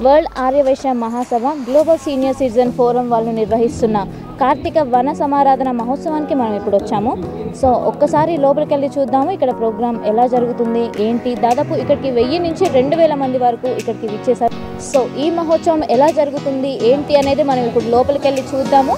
World Aryavysya మహాసభ global senior citizen forum వాళ్ళు నిర్వహిస్తున్న కార్తీక వన సమారాధన మహోత్సవానికి మనం ఇప్పుడు వచ్చాము. సో ఒక్కసారి లోపలికి వెళ్ళి చూద్దాము ఇక్కడ ప్రోగ్రామ్ ఎలా జరుగుతుంది ఏంటి. దాదాపు ఇక్కడికి 1000 నుంచి 2000 మంది వరకు ఇక్కడికి విచ్చేసారు. సో ఈ మహోత్సవం ఎలా జరుగుతుంది ఏంటి అనేది మనం ఇప్పుడు లోపలికి వెళ్ళి చూద్దాము.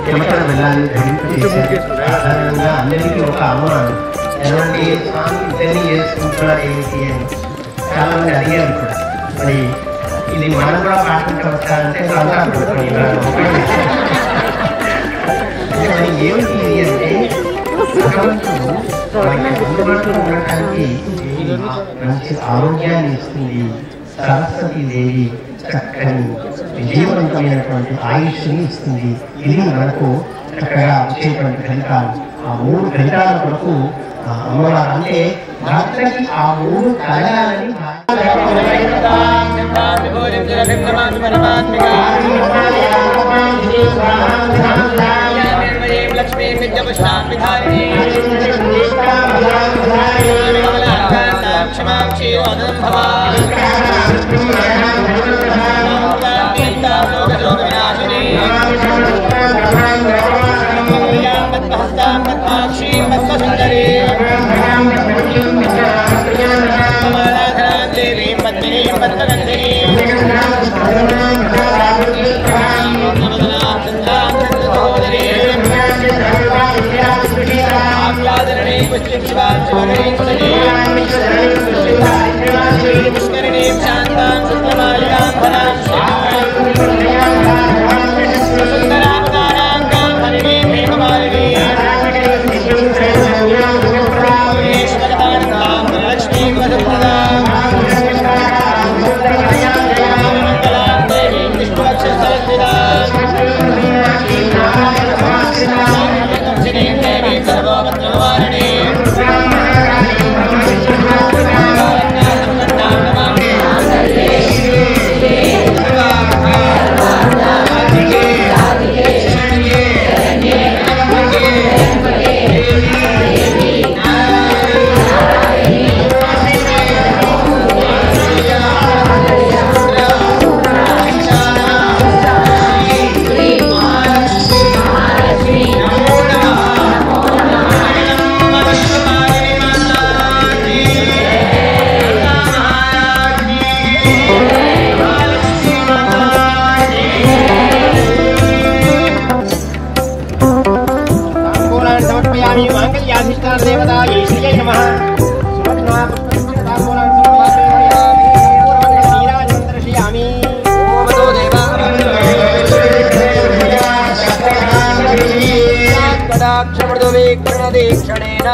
చెమటల వెళ్ళాలని సాధారణంగా అందరికీ ఒక అనుమానం ఎలాంటి స్వామి ఇద్దరిని చేసుకుంటున్నారు ఏమిటి అని చాలా మంది అడిగారు కూడా. మరి ఇది మనం కూడా పాటించవచ్చా అంటే ఏమిటి అంటే భగవంతుడు అందుబాటులో ఉండటానికి మంచి ఆరోగ్యాన్ని ఇస్తుంది. సరస్వతి దేవి చక్కని విజయవంతమైనటువంటి ఆయుష్ని ఇస్తుంది. ఇది మనకు చక్కగా వచ్చేటువంటి ఫలితాలు. ఆ 3 ఫలితాల కొరకు అమ్మవారు అంటే భక్తులకి ఆ 3 కలగాలని లక్ష్మీ విద్యపుష్టాభిధారిణి క్షమాక్షి వినాశిని పద్మహస్తాక్షి పద్మసుందరి దేవి పద్మిని పద్మగంధిని ఆహ్లాదరణి పుష్కరిణి శాంతాం శుక్లమాలికాం ఫలాం సుందరావతారాంగాం హరిణి ప్రేమమాలిని లక్ష్మీ వదప్రదాం మంగళాం దేవీ విష్ణువక్షస్థలస్థితాం దేవీ సర్వోపద్రవారిణి క్షణేన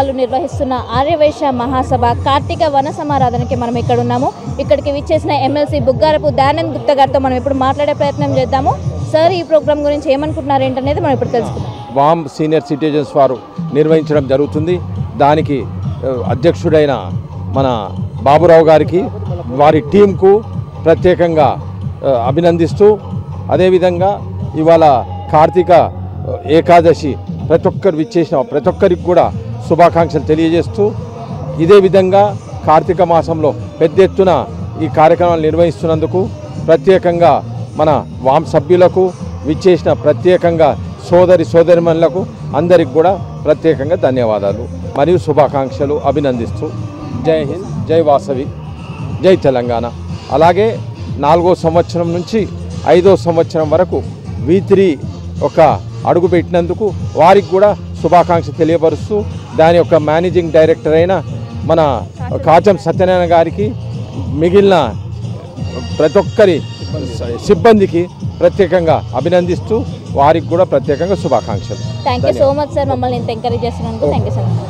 వాళ్ళు నిర్వహిస్తున్న ఆర్యవైశ్య మహాసభ కార్తీక వన సమారాధనకి మనం ఇక్కడ ఉన్నాము. ఇక్కడికి విచ్చేసిన ఎమ్మెల్సీ బుగ్గారపు దయానంద్ గుప్తా గారితో మనం ఇప్పుడు మాట్లాడే ప్రయత్నం చేద్దాము. సార్, ఈ ప్రోగ్రామ్ గురించి ఏమనుకుంటున్నారు ఏంటనేది మనం ఇప్పుడు తెలుసుకుందాం. వామ్ సీనియర్ సిటిజన్స్ వారు నిర్వహించడం జరుగుతుంది. దానికి అధ్యక్షుడైన మన బాబురావు గారికి, వారి టీంకు ప్రత్యేకంగా అభినందిస్తూ, అదేవిధంగా ఇవాళ కార్తీక ఏకాదశి ప్రతి ఒక్కరు విచ్చేసిన ప్రతి ఒక్కరికి కూడా శుభాకాంక్షలు తెలియజేస్తూ, ఇదే విధంగా కార్తీక మాసంలో పెద్ద ఎత్తున ఈ కార్యక్రమాలు నిర్వహిస్తున్నందుకు ప్రత్యేకంగా మన వామ్ సభ్యులకు విచ్చేసిన ప్రత్యేకంగా సోదరిమణులకు అందరికి కూడా ప్రత్యేకంగా ధన్యవాదాలు మరియు శుభాకాంక్షలు అభినందిస్తూ, జై హింద్, జై వాసవి, జై తెలంగాణ. అలాగే 4వ సంవత్సరం నుంచి 5వ సంవత్సరం వరకు V3 ఒక అడుగు పెట్టినందుకు వారికి కూడా శుభాకాంక్షలు తెలియపరుస్తూ, దాని యొక్క మేనేజింగ్ డైరెక్టర్ అయిన మన కాచం సత్యనారాయణ గారికి, మిగిలిన ప్రతి ఒక్కరి సిబ్బందికి ప్రత్యేకంగా అభినందిస్తూ వారికి కూడా ప్రత్యేకంగా శుభాకాంక్షలు. Thank you so much sir, మమ్మల్ని ఇంత ఎంకరేజ్ చేస్తున్నందుకు. Thank you so much.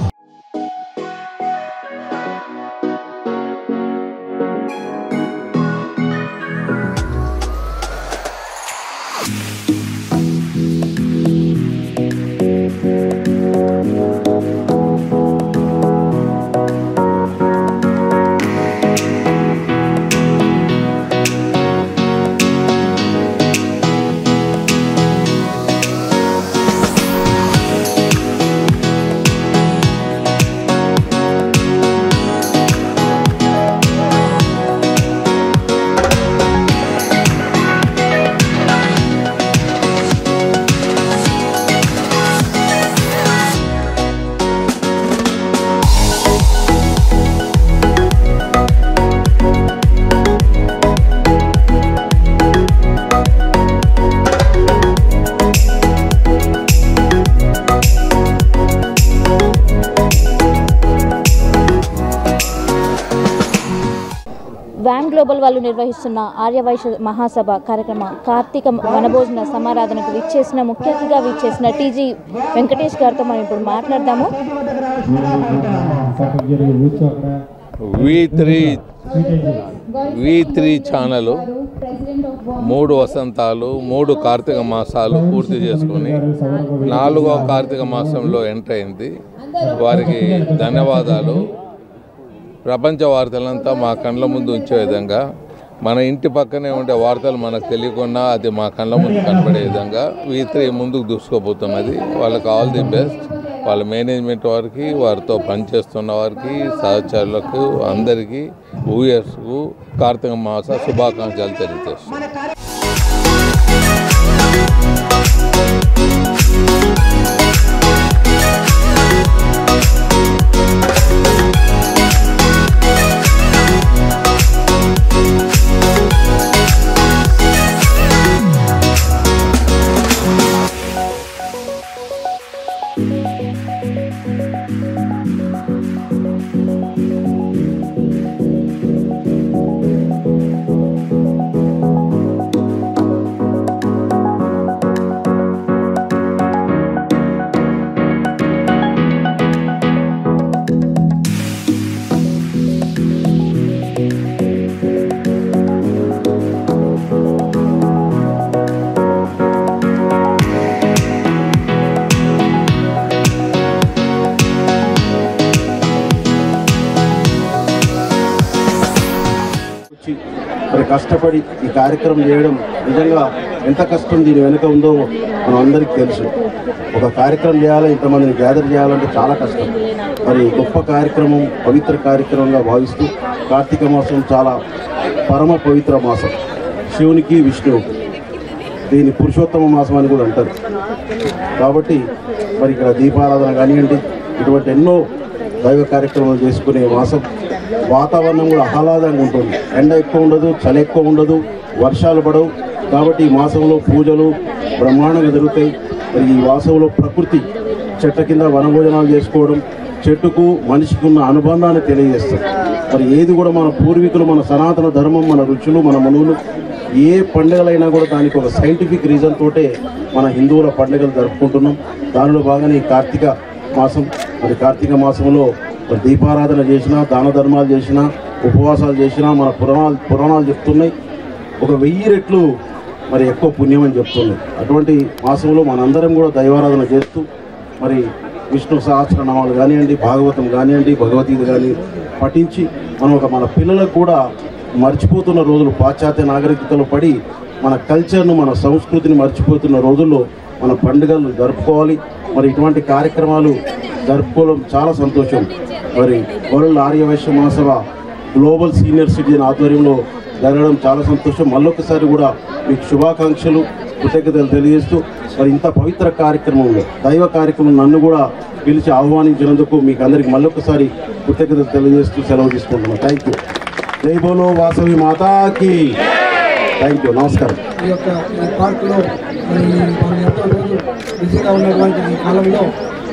వ్యామ్ global వాళ్ళు నిర్వహిస్తున్న ఆర్యవైశ్య మహాసభ కార్యక్రమ కార్తీక వనభోజన సమారాధనకు ముఖ్య అతిథిగా విచ్చేసిన టీజీ వెంకటేష్ గారితో మనం ఇప్పుడు మాట్లాడదాము. V3 ఛానల్ 3 వసంతాలు 3 కార్తీక మాసాలు పూర్తి చేసుకొని 4వ కార్తీక మాసంలో ఎంటర్ అయింది. వారికి ధన్యవాదాలు. ప్రపంచ వార్తలంతా మా కళ్ళ ముందు ఉంచే విధంగా, మన ఇంటి పక్కనే ఉండే వార్తలు మనకు తెలియకుండా అది మా కళ్ళ ముందు కనపడే విధంగా V3 ముందుకు దూసుకోబోతున్నది. వాళ్ళకి ఆల్ ది బెస్ట్. వాళ్ళ మేనేజ్మెంట్ వారికి, వారితో పనిచేస్తున్న వారికి, సహచరులకు అందరికీ ఊయర్స్కు కార్తీక మాస శుభాకాంక్షలు తెలియజేస్తున్నాను. మరి కష్టపడి ఈ కార్యక్రమం చేయడం నిజంగా ఎంత కష్టం దీని వెనుక ఉందో మనం అందరికీ తెలుసు. ఒక కార్యక్రమం చేయాలి, ఇంతమందిని గ్యాదర్ చేయాలంటే చాలా కష్టం. మరి గొప్ప కార్యక్రమం, పవిత్ర కార్యక్రమంగా భావిస్తూ కార్తీక మాసం చాలా పరమ పవిత్ర మాసం, శివునికి విష్ణువుకి. దీన్ని పురుషోత్తమ మాసం అని కూడా అంటారు. కాబట్టి మరి ఇక్కడ దీపారాధన కానివ్వండి, ఇటువంటి ఎన్నో దైవ కార్యక్రమాలు చేసుకునే మాసం. వాతావరణం కూడా ఆహ్లాదంగా ఉంటుంది. ఎండ ఎక్కువ ఉండదు, చలి ఎక్కువ ఉండదు, వర్షాలు పడవు. కాబట్టి ఈ మాసంలో పూజలు బ్రహ్మాండంగా జరుగుతాయి. మరి ఈ మాసంలో ప్రకృతి చెట్ల కింద వనభోజనాలు చేసుకోవడం, చెట్టుకు మనిషికి ఉన్న అనుబంధాన్ని తెలియజేస్తుంది. మరి ఏది కూడా మన పూర్వీకులు, మన సనాతన ధర్మం, మన రుచులు, మన మనువులు, ఏ పండుగలైనా కూడా దానికి ఒక సైంటిఫిక్ రీజన్ తోటే మన హిందువుల పండుగలు జరుపుకుంటున్నాం. దానిలో భాగంగా ఈ కార్తీక మాసం. మరి కార్తీక మాసంలో దీపారాధన చేసినా, దాన ధర్మాలు చేసినా, ఉపవాసాలు చేసినా మన పురాణాలు చెప్తున్నాయి 1000 రెట్లు మరి ఎక్కువ పుణ్యం అని చెప్తున్నాయి. అటువంటి మాసంలో మనందరం కూడా దైవారాధన చేస్తూ మరి విష్ణు సహస్రనామాలు కానివ్వండి, భాగవతం కానివ్వండి, భగవద్గీత కానీ పఠించి మనం మన పిల్లలకు కూడా మర్చిపోతున్న రోజులు, పాశ్చాత్య నాగరికతలో పడి మన కల్చర్ను, మన సంస్కృతిని మర్చిపోతున్న రోజుల్లో మన పండుగలు జరుపుకోవాలి. మరి ఇటువంటి కార్యక్రమాలు జరుపుకోవడం చాలా సంతోషం. మరి వరల్డ్ ఆర్యవైశ్య మహాసభ గ్లోబల్ సీనియర్ సిటిజన్ ఆధ్వర్యంలో జరగడం చాలా సంతోషం. మళ్ళొకసారి కూడా మీకు శుభాకాంక్షలు, కృతజ్ఞతలు తెలియజేస్తూ మరి ఇంత పవిత్ర కార్యక్రమంలో, దైవ కార్యక్రమం నన్ను కూడా పిలిచి ఆహ్వానించినందుకు మీకు అందరికీ మళ్ళొకసారి కృతజ్ఞతలు తెలియజేస్తూ సెలవు తీసుకుంటున్నాను. Thank you. జై బోలో వాసవి మాతాకి. Thank you. నమస్కారం. ఈ యొక్క పార్కులో మనం ఎంతో రోజు బిజీగా ఉన్నటువంటి ఈ కాలంలో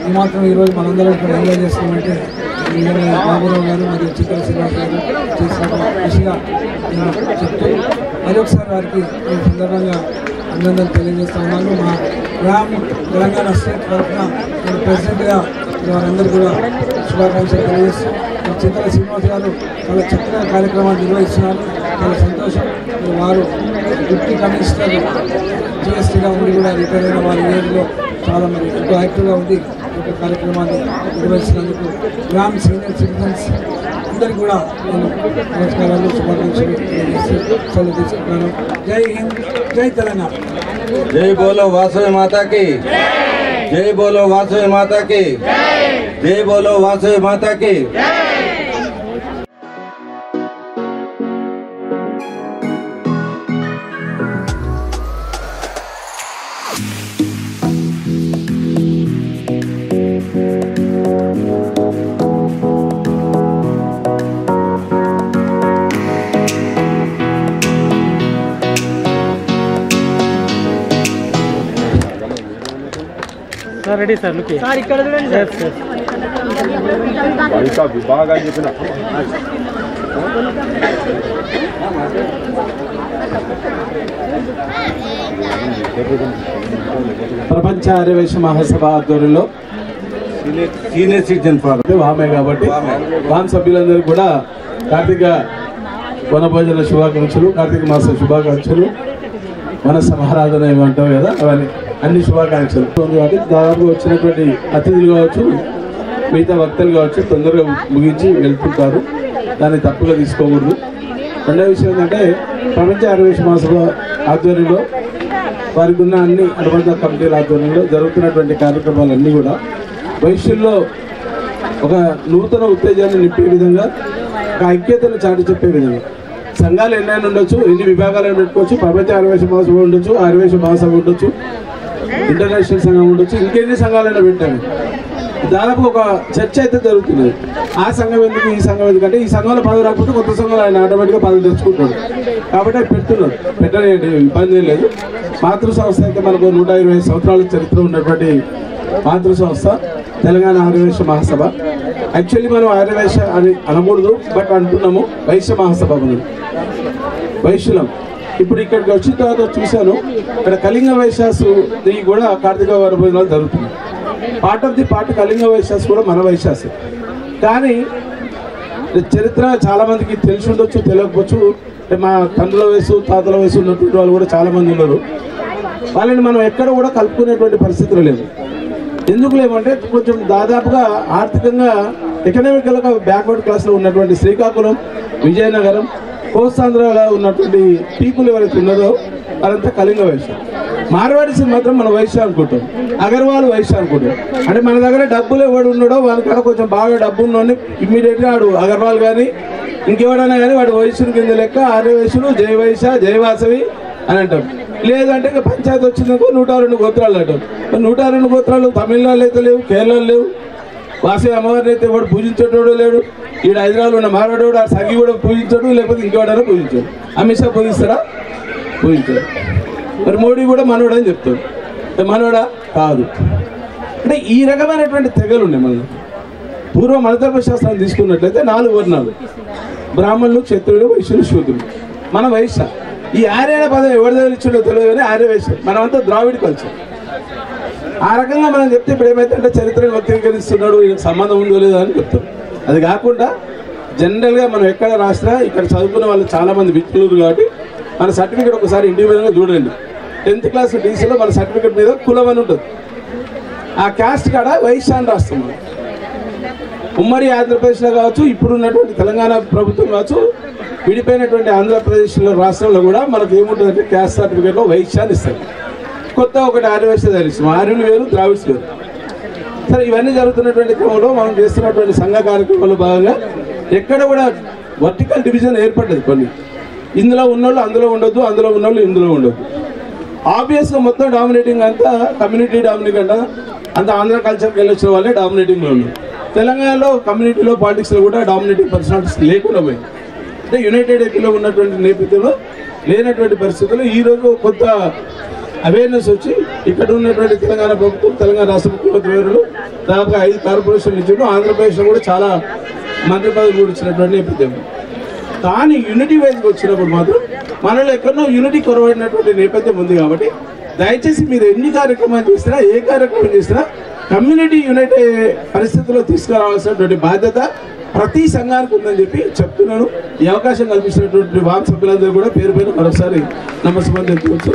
ఈ మాత్రం ఈరోజు మనందరం ఇక్కడ ఎంజాయ్ చేస్తామంటే బాబురావు గారు మరియు చిక్కల శ్రీనివాస్ గారు చేసిన కృషిగా నేను చెప్తూ మరొకసారి వారికి ఈ సందర్భంగా అభినందనలు తెలియజేస్తా ఉన్నాను. మా తెలంగాణ స్టేట్ తరఫున నేను ప్రెసిడెంట్గా వారందరూ కూడా శుభాకాంక్షలు తెలియజేస్తూ చిక్కల శ్రీనివాస్ గారు చాలా చక్కగా కార్యక్రమాలు నిర్వహిస్తున్నారు. చాలా సంతోషం. వారు డిప్యూటీ కమిషనర్ జిఎస్టీగా ఉండి కూడా రిటైర్ అయిన వారి ఏజ్లో చాలా మరి ఎంతో యాక్టివ్గా ఉంది ఈ కార్యక్రమాన్ని నిర్వహిస్తున్నందుకు గ్రామ సీనియర్ సిటిజన్స్ అందరికీ కూడా నేను నమస్కారాలు, శుభాకాంక్షలు సెలవు తీసుకుంటున్నాను. జై హింద్, జై తెలంగాణ. జై బోలో వాసవి మాతాకి. జై బోలో వాసవి మాతాకి. జై బోలో వాసవి మాతాకి. రెడీ సార్, లుక్ సార్ ఇక్కడ చూడండి సార్. విభాగాలు చెప్పిన ప్రపంచ ఆర్యవైశ్య మహాసభ ఆధ్వర్యంలో సీనియర్ సిటిజన్ ఫోరం వామే కాబట్టి వామ్ సభ్యులందరూ కూడా కార్తీక వనభోజన శుభాకాంక్షలు, కార్తీక మాస శుభాకాంక్షలు, వన సమారాధన ఏమంటావు కదా, అవన్నీ అన్ని శుభాకాంక్షలు. కాబట్టి దాదాపు వచ్చినటువంటి అతిథులు కావచ్చు, మిగతా వక్తలు కావచ్చు తొందరగా ముగించి వెళ్తుంటారు. దాన్ని తప్పుగా తీసుకోకూడదు. రెండవ విషయం ఏంటంటే ప్రపంచ ఆర్యవైశ్య మహాసభ ఆధ్వర్యంలో వారికి ఉన్న అన్ని అనుబంధ కమిటీల ఆధ్వర్యంలో జరుగుతున్నటువంటి కార్యక్రమాలన్నీ కూడా వైశ్యుల్లో ఒక నూతన ఉత్తేజాన్ని నింపే విధంగా, ఒక ఐక్యతను చాటి చెప్పే విధంగా సంఘాలు ఎన్నైనా ఉండొచ్చు, ఎన్ని విభాగాలు పెట్టుకోవచ్చు. ప్రపంచ ఆర్యవైశ్య మహాసభ ఉండొచ్చు, ఆర్యవైశ్య మహాసభ ఉండొచ్చు, ఇంటర్నేషనల్ సంఘం ఉండొచ్చు, ఇంకెన్ని సంఘాలైనా పెట్టాము. దాదాపు ఒక చర్చ అయితే జరుగుతున్నది. ఆ సంఘం ఎందుకు, ఈ సంఘం ఎందుకంటే ఈ సంఘంలో పదవి రాకపోతే కొత్త సంఘంలో ఆయన ఆటోమేటిక్గా పదవి తెచ్చుకుంటాడు. కాబట్టి అది పెడుతున్నారు, పెట్టలేదు, ఇబ్బంది లేదు. మాతృ సంస్థ అయితే మనకు 120 సంవత్సరాల చరిత్ర ఉన్నటువంటి మాతృ సంస్థ తెలంగాణ ఆర్యవైశ్య మహాసభ. యాక్చువల్లీ మనం ఆర్యవైశ్య అని అనకూడదు, బట్ అంటున్నాము వైశ్య మహాసభ. మనం వైశ్యులం. ఇప్పుడు ఇక్కడికి వచ్చిన తర్వాత చూశాను, ఇక్కడ కళింగ వైశ్యాసు కూడా కార్తీక వనభోజనాలు జరుగుతుంది. Part of the part Kalinga Vaishyas కూడా మన వైశ్యాసు. కానీ చరిత్ర చాలామందికి తెలిసి ఉండొచ్చు, తెలియకపోవచ్చు. మా తండ్రుల వయసు, తాతల వయసు ఉన్నటువంటి వాళ్ళు కూడా చాలామంది ఉన్నారు. వాళ్ళని మనం ఎక్కడ కూడా కలుపుకునేటువంటి పరిస్థితులు లేవు. ఎందుకు లేవంటే కొంచెం దాదాపుగా ఆర్థికంగా ఎకనామికల్గా బ్యాక్వర్డ్ క్లాస్లో ఉన్నటువంటి శ్రీకాకుళం, విజయనగరం, కోస్తాంధ్రలో ఉన్నటువంటి పీపుల్ ఎవరైతే ఉన్నారో వాళ్ళంతా కళింగ వైశ్య. మార్వాడీస్ మాత్రం మన వైశ్య అనుకుంటాం, అగర్వాల్ వైశ్య అనుకుంటాం. అంటే మన దగ్గర డబ్బులు ఎవడు ఉన్నాడో వానికాడ కొంచెం బాగా డబ్బు ఉన్నోని ఇమ్మీడియట్గా వాడు అగర్వాల్ కానీ ఇంకెవడైనా కానీ వాడు వైశ్యుని కింద లెక్క ఆర్యవైశ్యులు, జయ వైశ్య, జయవాసవి అని అంటాం. లేదంటే ఇంకా పంచాయతీ వచ్చిందనుకో 102 గోత్రాలు అంటాం. 102 గోత్రాలు తమిళనాడులో అయితే లేవు, కేరళలో లేవు. వాసవి అమ్మవారిని అయితే ఎవడు పూజించేటోడు లేడు. ఈడ హైదరాబాద్లో ఉన్న మారవాడు ఆ సగి కూడా పూజించాడు, లేకపోతే ఇంకెవడైనా పూజించాడు. అమిత్ షా పూజిస్తాడా? పూజించాడు. మరి మోడీ కూడా మనోడా అని చెప్తాడు. మనోడా కాదు. అంటే ఈ రకమైనటువంటి తెగలు ఉన్నాయి. మన పూర్వ మనధర్మ శాస్త్రాన్ని తీసుకున్నట్లయితే 4 వర్ణాలు: బ్రాహ్మణులు, క్షత్రులు, వైశ్యులు, శూద్రులు. మన వైశ్య. ఈ ఆర్యన పదం ఎవరి దగ్గర ఇచ్చిండో తెలియదు కానీ ఆర్య వైశ్య. మనమంతా ద్రావిడ కల్చర్. ఆ రకంగా మనం చెప్తే ఇప్పుడు ఏమైతే చరిత్రను వక్రీకరిస్తున్నాడు, ఈయనకు సంబంధం ఉందో లేదో అని చెప్తాం. అది కాకుండా జనరల్గా మనం ఎక్కడ రాసినా ఇక్కడ చదువుకున్న వాళ్ళు చాలామంది విద్యులు కాబట్టి మన సర్టిఫికేట్ ఒకసారి ఇండివిజువల్గా చూడండి. 10th క్లాస్ డీసీలో మన సర్టిఫికేట్ మీద కులం అని ఉంటుంది, ఆ క్యాస్ట్ కాడ వైశ్య అని రాస్తాం. మనం ఉమ్మడి ఆంధ్రప్రదేశ్లో కావచ్చు, ఇప్పుడు ఉన్నటువంటి తెలంగాణ ప్రభుత్వం కావచ్చు, విడిపోయినటువంటి ఆంధ్రప్రదేశ్లో రాష్ట్రంలో కూడా మనకు ఏముంటుందంటే క్యాస్ట్ సర్టిఫికేట్లో వైశ్య అని ఇస్తారు. కొత్త ఒకటి ఆర్యవైశ్య ధరిస్తాం, ఆర్యులు వేరు ద్రావిడ్స్ వేరు. సరే, ఇవన్నీ జరుగుతున్నటువంటి క్రమంలో మనం చేస్తున్నటువంటి సంఘ కార్యక్రమంలో భాగంగా ఎక్కడ కూడా వర్టికల్ డివిజన్ ఏర్పడ్డది. కొన్ని ఇందులో ఉన్నోళ్ళు అందులో ఉండొద్దు, అందులో ఉన్నోళ్ళు ఇందులో ఉండొద్దు. ఆబ్వియస్గా మొత్తం డామినేటింగ్ అంతా కమ్యూనిటీ డామినేటింగ్ అంట, అంత ఆంధ్ర కల్చర్కి వెళ్ళి వచ్చిన వాళ్ళే డామినేటింగ్లో ఉన్నారు. తెలంగాణలో కమ్యూనిటీలో పాలిటిక్స్లో కూడా డామినేటింగ్ పర్సనాలిటీస్ లేకుండా పోయింది. అంటే యునైటెడ్ ఏపీలో ఉన్నటువంటి నేపథ్యంలో లేనటువంటి పరిస్థితుల్లో ఈరోజు కొత్త అవేర్నెస్ వచ్చి ఇక్కడ ఉన్నటువంటి తెలంగాణ ప్రభుత్వం, తెలంగాణ రాష్ట్ర ముఖ్యమంత్రి గారు దాదాపుగా 5 కార్పొరేషన్లు ఇచ్చారు. ఆంధ్రప్రదేశ్లో కూడా చాలా మంత్రి పదవులు కూడా ఇచ్చినటువంటి నేపథ్యం. కానీ యూనిటీ వైజ్గా వచ్చినప్పుడు మాత్రం మనలో ఎక్కడో యూనిటీ కొరవడినటువంటి నేపథ్యం ఉంది. కాబట్టి దయచేసి మీరు ఎన్ని కార్యక్రమాలు చేసినా, ఏ కార్యక్రమం చేసినా కమ్యూనిటీ యూనిట్ పరిస్థితుల్లో తీసుకురావాల్సినటువంటి బాధ్యత ప్రతి సంఘానికి ఉందని చెప్పి చెప్తున్నాను. ఈ అవకాశం కల్పించినటువంటి వార్డు సభ్యులందరూ కూడా పేరు పైన మరొకసారి నమస్కారం తెలుసుకోవచ్చు.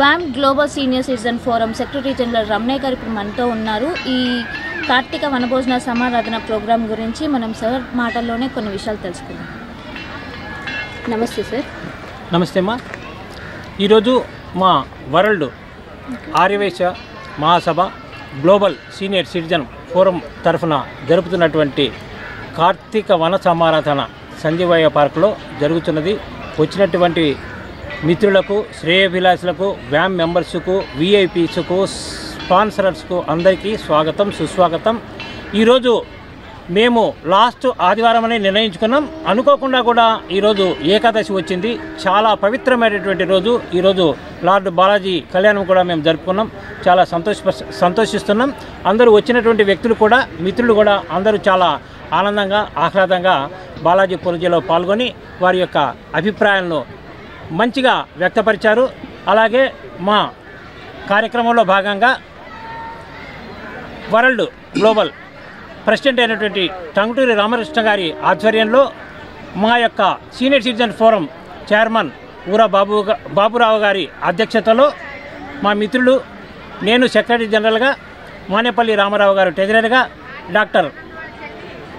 వామ్ global senior citizen forum secretary general Ramanayya garu ఇప్పుడు మనతో ఉన్నారు. ఈ కార్తీక వనభోజన సమారాధన ప్రోగ్రాం గురించి మనం సార్ మాటల్లోనే కొన్ని విషయాలు తెలుసుకుందాం. నమస్తే సార్. నమస్తే అమ్మా. ఈరోజు మా వరల్డ్ ఆర్యవైశ్య మహాసభ గ్లోబల్ సీనియర్ సిటిజన్ ఫోరం తరఫున జరుపుతున్నటువంటి కార్తీక వన సమారాధన సంజీవయ్య పార్కులో జరుగుతున్నది. వచ్చినటువంటి మిత్రులకు, శ్రేయోభిలాషులకు, వ్యామ్ మెంబర్స్కు, విఐపీస్కు, స్పాన్సరర్స్కు అందరికీ స్వాగతం, సుస్వాగతం. ఈరోజు మేము లాస్ట్ ఆదివారం అని నిర్ణయించుకున్నాం. అనుకోకుండా కూడా ఈరోజు ఏకాదశి వచ్చింది. చాలా పవిత్రమైనటువంటి రోజు. ఈరోజు లార్డ్ బాలాజీ కళ్యాణం కూడా మేము జరుపుకున్నాం. చాలా సంతోషిస్తున్నాం. అందరూ వచ్చినటువంటి వ్యక్తులు కూడా, మిత్రులు కూడా అందరూ చాలా ఆనందంగా, ఆహ్లాదంగా బాలాజీ పూజలో పాల్గొని వారి యొక్క అభిప్రాయాలను మంచిగా వ్యక్తపరిచారు. అలాగే మా కార్యక్రమంలో భాగంగా వరల్డ్ గ్లోబల్ ప్రెసిడెంట్ అయినటువంటి టంగుటూరి రామకృష్ణ గారి ఆధ్వర్యంలో మా యొక్క సీనియర్ సిటిజన్ ఫోరం చైర్మన్ ఊరా బాబురావు గారి అధ్యక్షతలో మా మిత్రులు, నేను సెక్రటరీ జనరల్గా, మానేపల్లి రామారావు గారు ట్రెజరర్గా, డాక్టర్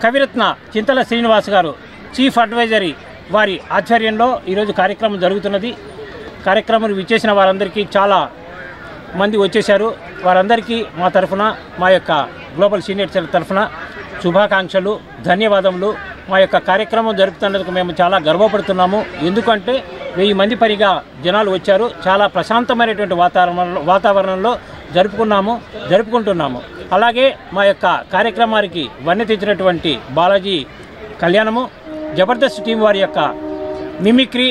కవిరత్న చింతల శ్రీనివాస్ గారు చీఫ్ అడ్వైజరీ వారి ఆధ్వర్యంలో ఈరోజు కార్యక్రమం జరుగుతున్నది. కార్యక్రమం విచ్చేసిన వారందరికీ చాలా మంది వచ్చేశారు. వారందరికీ మా తరఫున, మా యొక్క గ్లోబల్ సీనియర్ సెల్ తరఫున శుభాకాంక్షలు, ధన్యవాదములు. మా యొక్క కార్యక్రమం జరుపుతున్నందుకు మేము చాలా గర్వపడుతున్నాము. ఎందుకంటే 1000 మంది పైగా జనాలు వచ్చారు. చాలా ప్రశాంతమైనటువంటి వాతావరణంలో జరుపుకుంటున్నాము. అలాగే మా యొక్క కార్యక్రమానికి వన్నె తెచ్చినటువంటి బాలాజీ కళ్యాణము, జబర్దస్త్ టీం వారి యొక్క మిమిక్రీ,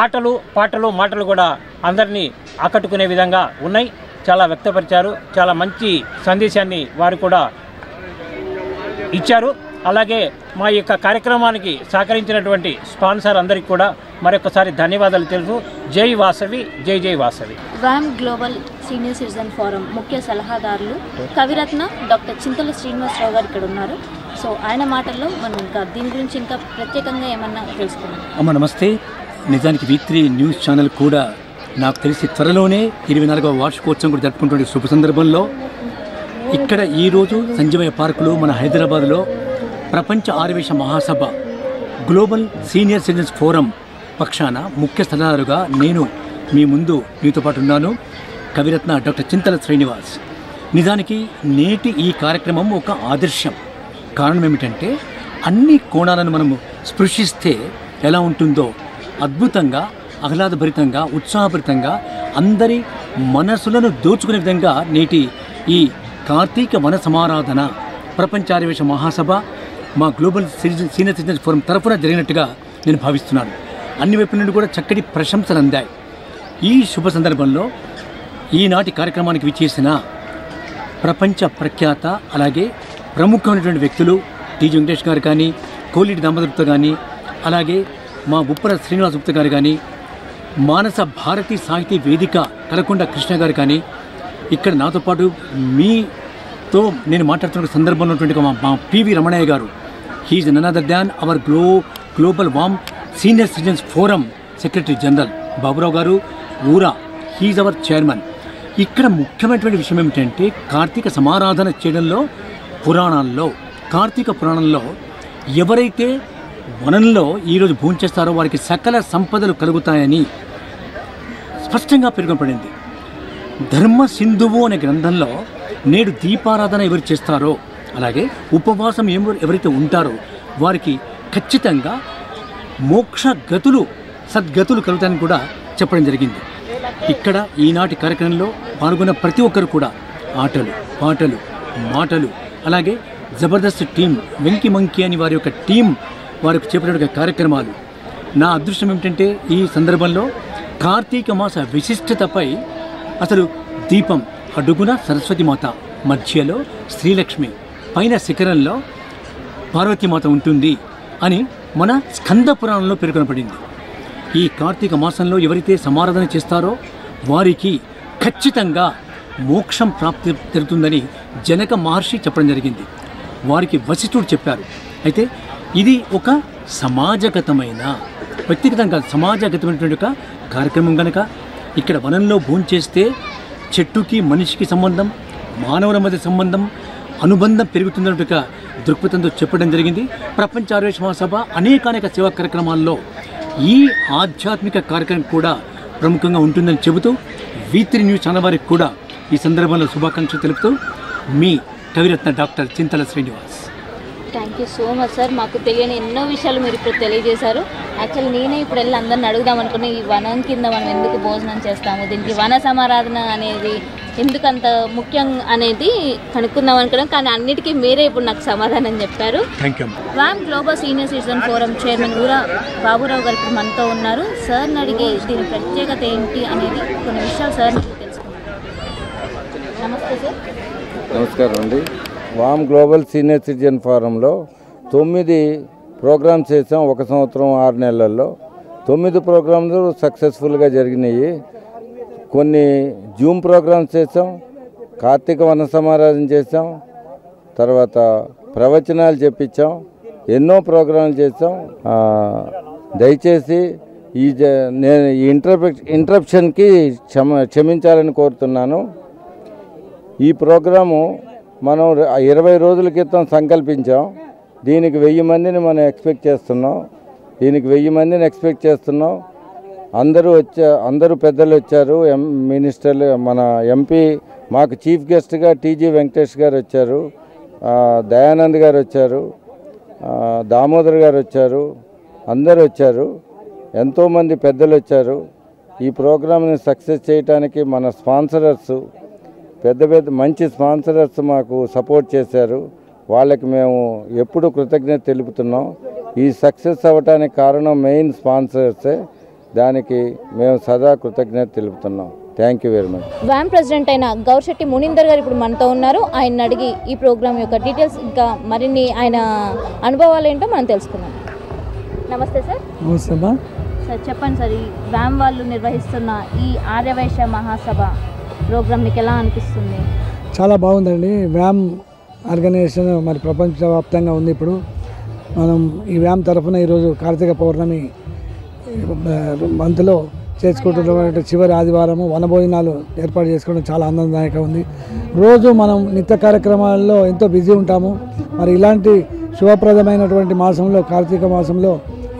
ఆటలు, పాటలు, మాటలు కూడా అందరినీ ఆకట్టుకునే విధంగా ఉన్నాయి. చాలా వ్యక్తపరిచారు. చాలా మంచి సందేశాన్ని వారు కూడా ఇచ్చారు. అలాగే మా యొక్క కార్యక్రమానికి సహకరించినటువంటి స్పాన్సర్ అందరికీ కూడా మరొకసారి ధన్యవాదాలు తెలుసు. జై వాసవి, జై జై Vasavi. వ్యామ్ global senior citizen forum ముఖ్య సలహాదారులు కవిరత్న డాక్టర్ చింతల శ్రీనివాసరావు గారు ఇక్కడ ఉన్నారు. సో ఆయన మాటల్లో మనం ఇంకా దీని గురించి ఇంకా ప్రత్యేకంగా ఏమన్నా తెలుసుకున్నాం. అమ్మ నమస్తే. నిజానికి V3 న్యూస్ ఛానల్ కూడా నాకు తెలిసి త్వరలోనే 24వ వార్షికోత్సవం కూడా జరుపుకుంటున్న శుభ సందర్భంలో ఇక్కడ ఈరోజు సంజీవయ్య పార్కులో మన హైదరాబాద్లో ప్రపంచ ఆర్యవైశ్య మహాసభ గ్లోబల్ సీనియర్ సిటిజన్స్ ఫోరం పక్షాన ముఖ్య సలహాదారుగా నేను మీ ముందు మీతో పాటు ఉన్నాను, కవిరత్న డాక్టర్ చింతల శ్రీనివాస్. నిజానికి నేటి ఈ కార్యక్రమం ఒక ఆదర్శం. కారణం ఏమిటంటే అన్ని కోణాలను మనము స్పృశిస్తే ఎలా ఉంటుందో అద్భుతంగా, ఆహ్లాదభరితంగా, ఉత్సాహభరితంగా అందరి మనసులను దోచుకునే విధంగా నేటి ఈ కార్తీక వన సమారాధన ప్రపంచ ఆర్యవైశ్య మహాసభ మా గ్లోబల్ సీనియర్ సిటిజన్స్ ఫోరం తరఫున జరిగినట్టుగా నేను భావిస్తున్నాను. అన్ని వైపుల నుండి కూడా చక్కటి ప్రశంసలు అందాయి. ఈ శుభ సందర్భంలో ఈనాటి కార్యక్రమానికి విచ్చేసిన ప్రపంచ ప్రఖ్యాత అలాగే ప్రముఖమైనటువంటి వ్యక్తులు టీజీ వెంకటేష్ గారు కానీ, కోలిటి దామోదర్ గుప్తా కానీ, అలాగే మా ఉప్పర శ్రీనివాస్ గుప్తా గారు కానీ, మానస భారతి సాహితీ వేదిక కలకొండ కృష్ణ గారు కానీ, ఇక్కడ నాతో పాటు మీతో నేను మాట్లాడుతున్న సందర్భంలో ఉన్నటువంటి మా పివి రమణయ్య గారు, హీఈస్ నన్ అదర్ దాన్ అవర్ గ్లోబల్ వామ్ senior citizens forum secretary general Baburao garu, ఊరా, హీఈస్ అవర్ చైర్మన్. ఇక్కడ ముఖ్యమైనటువంటి విషయం ఏమిటంటే కార్తీక సమారాధన చేయడంలో పురాణాల్లో, కార్తీక పురాణంలో ఎవరైతే వనంలో ఈరోజు భోంచేస్తారో వారికి సకల సంపదలు కలుగుతాయని స్పష్టంగా పేర్కొనబడింది. ధర్మ సింధువు అనే గ్రంథంలో నేడు దీపారాధన ఎవరు చేస్తారో, అలాగే ఉపవాసం ఎవరైతే ఉంటారో వారికి ఖచ్చితంగా మోక్ష గతులు, సద్గతులు కలుగుతాయని కూడా చెప్పడం జరిగింది. ఇక్కడ ఈనాటి కార్యక్రమంలో పాల్గొన్న ప్రతి ఒక్కరు కూడా ఆటలు, పాటలు, మాటలు, అలాగే జబర్దస్త్ టీం, వెంకి మంకీ అని వారి యొక్క టీం వారికి చేపట్టిన కార్యక్రమాలు. నా అదృష్టం ఏమిటంటే ఈ సందర్భంలో కార్తీక మాస విశిష్టతపై అసలు దీపం అడుగున సరస్వతిమాత, మధ్యలో శ్రీలక్ష్మి, పైన శిఖరంలో పార్వతీమాత ఉంటుంది అని మన స్కంద పురాణంలో పేర్కొనబడింది. ఈ కార్తీక మాసంలో ఎవరైతే సమారాధన చేస్తారో వారికి ఖచ్చితంగా మోక్షం ప్రాప్తి జరుగుతుందని జనక మహర్షి చెప్పడం జరిగింది. వారికి వశిష్ఠుడు చెప్పారు. అయితే ఇది ఒక సమాజగతమైన, వ్యక్తిగతంగా సమాజగతమైనటువంటి ఒక కార్యక్రమం కనుక ఇక్కడ వనంలో భోంచేస్తే చెట్టుకి మనిషికి సంబంధం, మానవుల మధ్య సంబంధం, అనుబంధం పెరుగుతుందన్న ఒక దృక్పథంతో చెప్పడం జరిగింది. ప్రపంచ ఆర్యవైశ్య మహాసభ అనేక సేవా కార్యక్రమాల్లో ఈ ఆధ్యాత్మిక కార్యక్రమం కూడా ప్రముఖంగా ఉంటుందని చెబుతూ V3 న్యూస్ ఛానల్ వారికి కూడా ఈ సందర్భంలో శుభాకాంక్షలు తెలుపుతూ మీ కవిరత్న doctor Chintala Srinivas. Thank you so much sir. మాకు తెలియని ఎన్నో విషయాలు మీరు ఇప్పుడు తెలియజేశారు. యాక్చువల్లీ నేనే ఇప్పుడు వెళ్ళి అందరిని అడుగుదాం అనుకుని ఈ వనం కింద మనం ఎందుకు భోజనం చేస్తాము, దీనికి వన సమారాధన అనేది ఎందుకంత ముఖ్యం అనేది కనుక్కుందాం అనుకున్నాం. కానీ అన్నిటికీ మీరే ఇప్పుడు నాకు సమాధానం చెప్పారు. వ్యామ్ global senior citizen forum chairman ఊరా బాబురావు గారు ఇప్పుడు మనతో ఉన్నారు. సార్ని అడిగి దీని ప్రత్యేకత ఏంటి అనేది కొన్ని విషయాలు సార్ తెలుసుకున్నాం. నమస్తే సార్. నమస్కారం అండి. వామ్ గ్లోబల్ సీనియర్ సిటిజన్ ఫోరంలో 9 ప్రోగ్రామ్స్ చేసాం. 1 సంవత్సరం 6 నెలల్లో 9 ప్రోగ్రాంలు సక్సెస్ఫుల్గా జరిగినాయి. కొన్ని జూమ్ ప్రోగ్రామ్స్ చేసాం, కార్తీక వన సమారాధన చేసాం, తర్వాత ప్రవచనాలు చెప్పించాం, ఎన్నో ప్రోగ్రాంలు చేసాం. దయచేసి నేను ఈ ఇంటరప్షన్కి క్షమించాలని కోరుతున్నాను. ఈ ప్రోగ్రాము మనం 20 రోజుల క్రితం సంకల్పించాం. దీనికి 1000 మందిని మనం ఎక్స్పెక్ట్ చేస్తున్నాం. అందరూ పెద్దలు వచ్చారు. మినిస్టర్లు, మన ఎంపీ మాకు చీఫ్ గెస్ట్గా టీజీ వెంకటేష్ గారు వచ్చారు, దయానంద్ గారు వచ్చారు, దామోదర్ గారు వచ్చారు, అందరూ వచ్చారు. ఎంతోమంది పెద్దలు వచ్చారు. ఈ ప్రోగ్రామ్ని సక్సెస్ చేయడానికి మన స్పాన్సరర్స్, పెద్ద మంచి స్పాన్సరర్స్ మాకు సపోర్ట్ చేశారు. వాళ్ళకి మేము ఎప్పుడు కృతజ్ఞత తెలుపుతున్నాం. ఈ సక్సెస్ అవ్వడానికి కారణం మెయిన్ స్పాన్సర్సే. దానికి మేము సదా కృతజ్ఞత తెలుపుతున్నాం. Thank you very much. వ్యామ్ president అయిన గౌర్శెట్టి మునీందర్ గారు ఇప్పుడు మనతో ఉన్నారు. ఆయన అడిగి ఈ ప్రోగ్రామ్ యొక్క డీటెయిల్స్ ఇంకా మరిన్ని ఆయన అనుభవాలు ఏంటో మనం తెలుసుకుందాం. నమస్తే సార్. నమస్తే సార్, చెప్పండి సార్, ఈ వ్యామ్ వాళ్ళు నిర్వహిస్తున్న ఈ ఆర్యవైశ్య మహాసభ ప్రోగ్రామ్ మీకు ఎలా అనిపిస్తుంది? చాలా బాగుందండి. వ్యామ్ ఆర్గనైజేషన్ మరి ప్రపంచవ్యాప్తంగా ఉంది. ఇప్పుడు మనం ఈ వ్యామ్ తరఫున ఈరోజు కార్తీక పౌర్ణమి మంత్లో చేసుకుంటున్నటువంటి చివరి ఆదివారము వనభోజనాలు ఏర్పాటు చేసుకోవడం చాలా ఆనందదాయకంగా ఉంది. రోజు మనం నిత్య కార్యక్రమాల్లో ఎంతో బిజీ ఉంటాము. మరి ఇలాంటి శుభప్రదమైనటువంటి మాసంలో, కార్తీక మాసంలో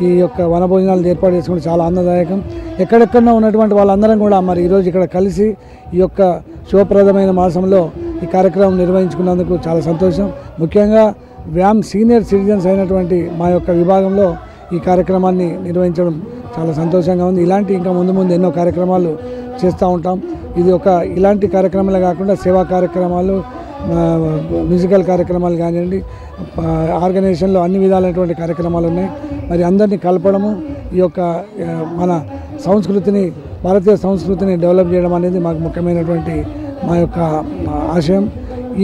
ఈ యొక్క వనభోజనాలు ఏర్పాటు చేసుకోవడం చాలా ఆనందదాయకం. ఎక్కడెక్కడో ఉన్నటువంటి వాళ్ళందరం కూడా మరి ఈరోజు ఇక్కడ కలిసి ఈ యొక్క శుభప్రదమైన మాసంలో ఈ కార్యక్రమం నిర్వహించుకున్నందుకు చాలా సంతోషం. ముఖ్యంగా వ్యామ్ సీనియర్ సిటిజన్స్ అయినటువంటి మా యొక్క విభాగంలో ఈ కార్యక్రమాన్ని నిర్వహించడం చాలా సంతోషంగా ఉంది. ఇలాంటి ఇంకా ముందు ఎన్నో కార్యక్రమాలు చేస్తూ ఉంటాం. ఇది ఇలాంటి కార్యక్రమాలే కాకుండా సేవా కార్యక్రమాలు, మ్యూజికల్ కార్యక్రమాలు కానివ్వండి, ఆర్గనైజేషన్లో అన్ని విధాలైనటువంటి కార్యక్రమాలు ఉన్నాయి. మరి అందరినీ కలపడము, ఈ యొక్క మన సంస్కృతిని, భారతీయ సంస్కృతిని డెవలప్ చేయడం అనేది మాకు ముఖ్యమైనటువంటి మా యొక్క ఆశయం.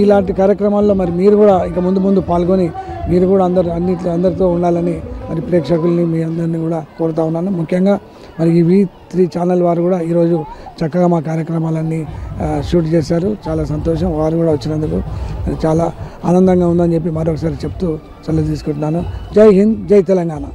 ఇలాంటి కార్యక్రమాల్లో మరి మీరు కూడా ఇక ముందు పాల్గొని మీరు కూడా అందరితో ఉండాలని మరి ప్రేక్షకుల్ని, మీ అందరినీ కూడా కోరుతా ఉన్నాను. ముఖ్యంగా మరి ఈ V3 ఛానల్ వారు కూడా ఈరోజు చక్కగా మా కార్యక్రమాలన్నీ షూట్ చేశారు. చాలా సంతోషం. వారు కూడా వచ్చినందుకు చాలా ఆనందంగా ఉందని చెప్పి మరొకసారి చెప్తూ సెలవు తీసుకుంటున్నాను. జై హింద్, జై తెలంగాణ.